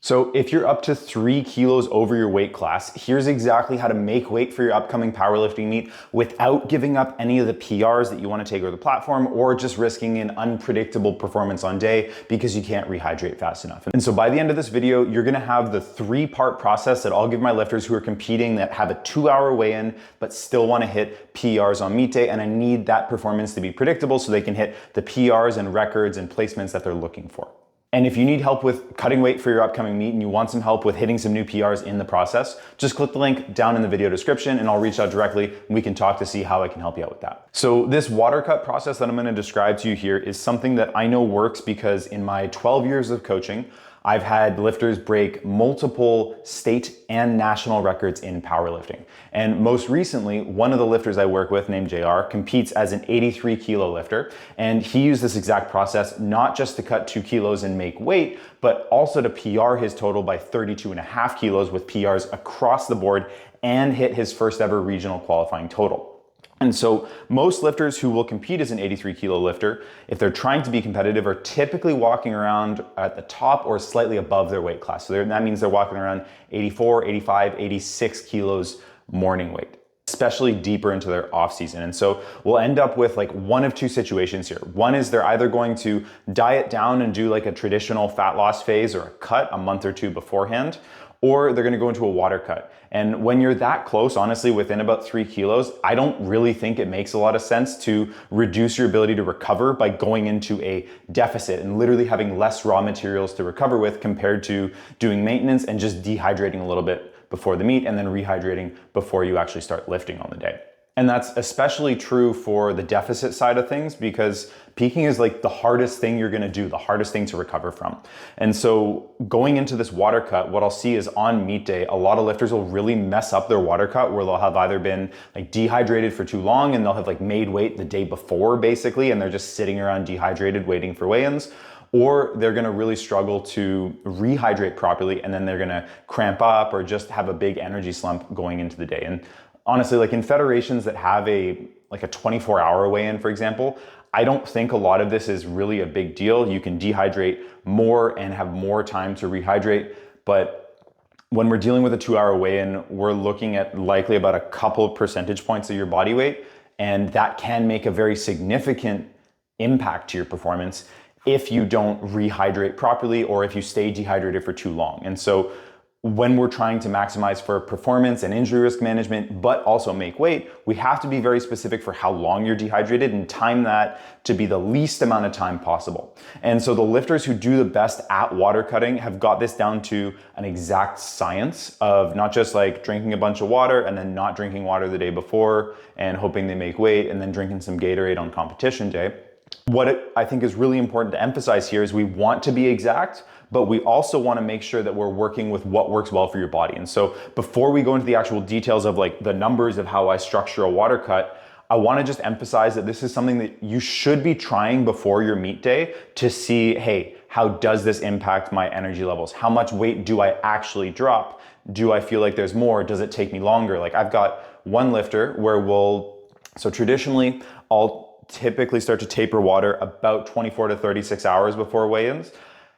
So if you're up to 3 kilos over your weight class, here's exactly how to make weight for your upcoming powerlifting meet without giving up any of the PRs that you want to take over the platform or just risking an unpredictable performance on day because you can't rehydrate fast enough. And so by the end of this video, you're going to have the 3-part process that I'll give my lifters who are competing that have a 2-hour weigh-in but still want to hit PRs on meet day. And I need that performance to be predictable so they can hit the PRs and records and placements that they're looking for. And if you need help with cutting weight for your upcoming meet and you want some help with hitting some new PRs in the process, just click the link down in the video description and I'll reach out directly and we can talk to see how I can help you out with that. So this water cut process that I'm going to describe to you here is something that I know works because in my 12 years of coaching, I've had lifters break multiple state and national records in powerlifting. And most recently, one of the lifters I work with named JR competes as an 83 kilo lifter. And he used this exact process, not just to cut 2 kilos and make weight, but also to PR his total by 32.5 kilos with PRs across the board and hit his first ever regional qualifying total. And so most lifters who will compete as an 83 kilo lifter, if they're trying to be competitive, are typically walking around at the top or slightly above their weight class. So that means they're walking around 84, 85, 86 kilos morning weight, especially deeper into their off season. And so we'll end up with like one of two situations here. One is they're either going to diet down and do like a traditional fat loss phase or a cut a month or two beforehand, or they're gonna go into a water cut. And when you're that close, honestly, within about 3 kilos, I don't really think it makes a lot of sense to reduce your ability to recover by going into a deficit and literally having less raw materials to recover with compared to doing maintenance and just dehydrating a little bit before the meet and then rehydrating before you actually start lifting on the day. And that's especially true for the deficit side of things because peaking is like the hardest thing you're gonna do, the hardest thing to recover from. And so going into this water cut, what I'll see is on meet day, a lot of lifters will really mess up their water cut where they'll have either been like dehydrated for too long and they'll have like made weight the day before basically, and they're just sitting around dehydrated waiting for weigh-ins. Or they're gonna really struggle to rehydrate properly and then they're gonna cramp up or just have a big energy slump going into the day. And honestly, like in federations that have a 24-hour weigh-in, for example, I don't think a lot of this is really a big deal. You can dehydrate more and have more time to rehydrate. But when we're dealing with a 2-hour weigh-in, we're looking at likely about a couple of percentage points of your body weight. And that can make a very significant impact to your performance if you don't rehydrate properly or if you stay dehydrated for too long. And so when we're trying to maximize for performance and injury risk management, but also make weight, we have to be very specific for how long you're dehydrated and time that to be the least amount of time possible. And so the lifters who do the best at water cutting have got this down to an exact science of not just like drinking a bunch of water and then not drinking water the day before and hoping they make weight and then drinking some Gatorade on competition day. What I think is really important to emphasize here is we want to be exact, but we also want to make sure that we're working with what works well for your body. And so before we go into the actual details of like the numbers of how I structure a water cut, I want to just emphasize that this is something that you should be trying before your meet day to see, hey, how does this impact my energy levels? How much weight do I actually drop? Do I feel like there's more? Does it take me longer? Like I've got one lifter where so traditionally I'll typically start to taper water about 24 to 36 hours before weigh-ins.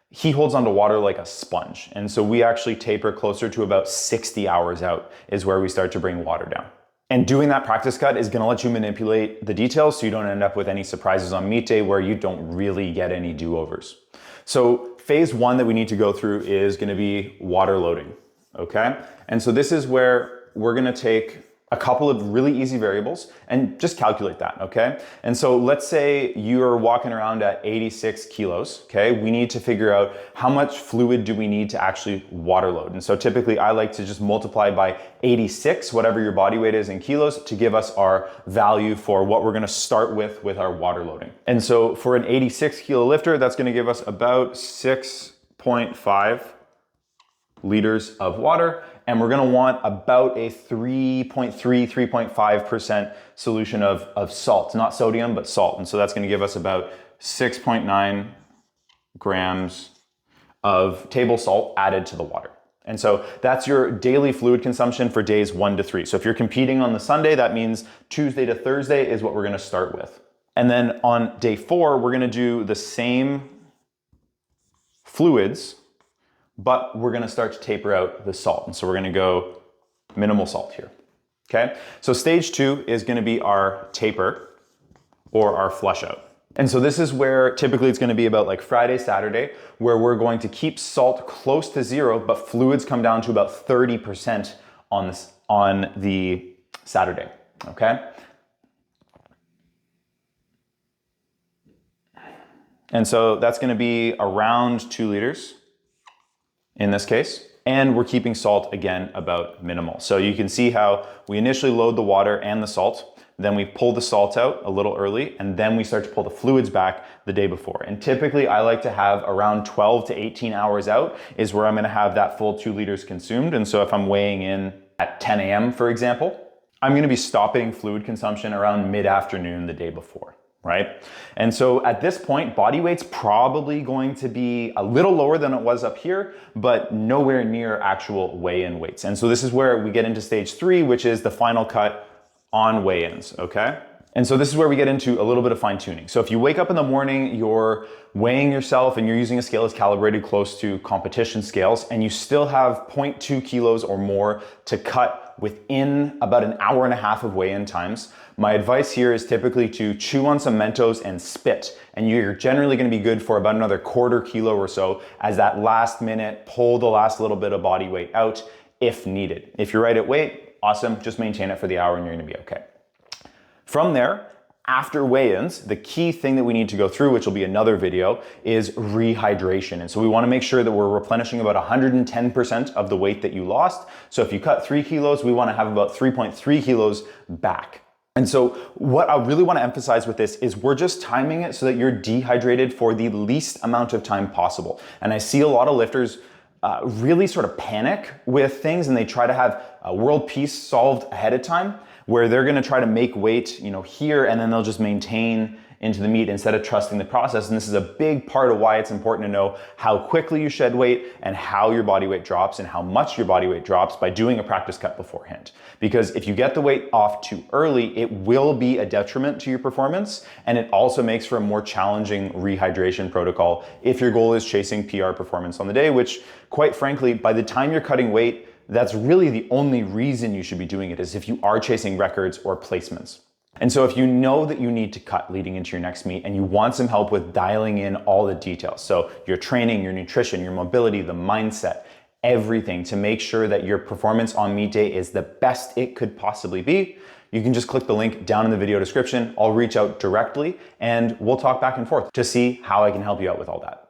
He holds onto water like a sponge. And so we actually taper closer to about 60 hours out is where we start to bring water down. And doing that practice cut is gonna let you manipulate the details so you don't end up with any surprises on meet day where you don't really get any do-overs. So phase 1 that we need to go through is gonna be water loading, okay? And so this is where we're gonna take a couple of really easy variables and just calculate that, okay? And so let's say you're walking around at 86 kilos, okay? We need to figure out how much fluid do we need to actually water load. And so typically I like to just multiply by 86, whatever your body weight is in kilos, to give us our value for what we're gonna start with our water loading. And so for an 86 kilo lifter, that's gonna give us about 6.5 liters of water. And we're gonna want about a 3.5% solution of salt, not sodium, but salt. And so that's gonna give us about 6.9 grams of table salt added to the water. And so that's your daily fluid consumption for days 1 to 3. So if you're competing on the Sunday, that means Tuesday to Thursday is what we're gonna start with. And then on day 4, we're gonna do the same fluids but we're gonna start to taper out the salt. And so we're gonna go minimal salt here, okay? So stage 2 is gonna be our taper or our flush out. And so this is where typically it's gonna be about like Friday, Saturday, where we're going to keep salt close to 0, but fluids come down to about 30% on the Saturday, okay? And so that's gonna be around 2 liters in this case. And we're keeping salt again about minimal. So you can see how we initially load the water and the salt, then we pull the salt out a little early, and then we start to pull the fluids back the day before. And typically I like to have around 12 to 18 hours out is where I'm gonna have that full 2 liters consumed. And so if I'm weighing in at 10 a.m., for example, I'm gonna be stopping fluid consumption around mid-afternoon the day before, right? And so at this point, body weight's probably going to be a little lower than it was up here, but nowhere near actual weigh-in weights. And so this is where we get into stage 3, which is the final cut on weigh-ins, okay? And so this is where we get into a little bit of fine tuning. So if you wake up in the morning, you're weighing yourself and you're using a scale that's calibrated close to competition scales, and you still have 0.2 kilos or more to cut within about an hour and a half of weigh-in times, my advice here is typically to chew on some Mentos and spit. And you're generally gonna be good for about another 1/4 kilo or so as that last minute, pull the last little bit of body weight out if needed. If you're right at weight, awesome, just maintain it for the hour and you're gonna be okay. From there, after weigh-ins, the key thing that we need to go through, which will be another video, is rehydration. And so we wanna make sure that we're replenishing about 110% of the weight that you lost. So if you cut 3 kilos, we wanna have about 3.3 kilos back. And so what I really wanna emphasize with this is we're just timing it so that you're dehydrated for the least amount of time possible. And I see a lot of lifters really sort of panic with things and they try to have world peace solved ahead of time, where they're gonna try to make weight, here, and then they'll just maintain into the meet instead of trusting the process. And this is a big part of why it's important to know how quickly you shed weight and how your body weight drops and how much your body weight drops by doing a practice cut beforehand. Because if you get the weight off too early, it will be a detriment to your performance. And it also makes for a more challenging rehydration protocol if your goal is chasing PR performance on the day, which quite frankly, by the time you're cutting weight, that's really the only reason you should be doing it, is if you are chasing records or placements. And so if you know that you need to cut leading into your next meet and you want some help with dialing in all the details, so your training, your nutrition, your mobility, the mindset, everything to make sure that your performance on meet day is the best it could possibly be, you can just click the link down in the video description. I'll reach out directly and we'll talk back and forth to see how I can help you out with all that.